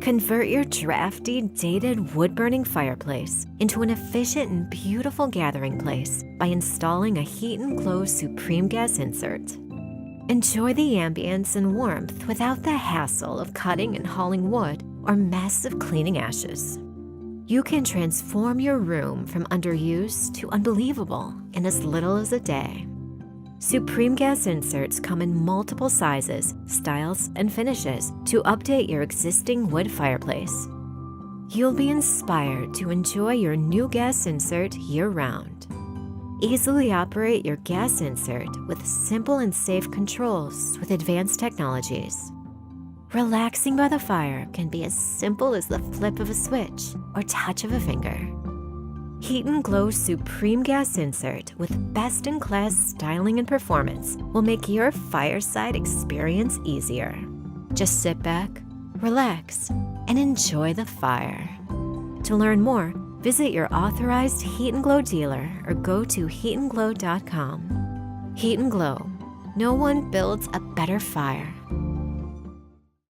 Convert your drafty, dated wood-burning fireplace into an efficient and beautiful gathering place by installing a Heat Glo Supreme Gas Insert. Enjoy the ambience and warmth without the hassle of cutting and hauling wood or mess of cleaning ashes. You can transform your room from underused to unbelievable in as little as a day. Supreme Gas Inserts come in multiple sizes, styles, and finishes to update your existing wood fireplace. You'll be inspired to enjoy your new gas insert year-round. Easily operate your gas insert with simple and safe controls with advanced technologies. Relaxing by the fire can be as simple as the flip of a switch or touch of a finger. Heat Glo Supreme Gas Insert with best-in-class styling and performance will make your fireside experience easier. Just sit back, relax, and enjoy the fire. To learn more, visit your authorized Heat Glo dealer or go to heatandglo.com. Heat Glo. No one builds a better fire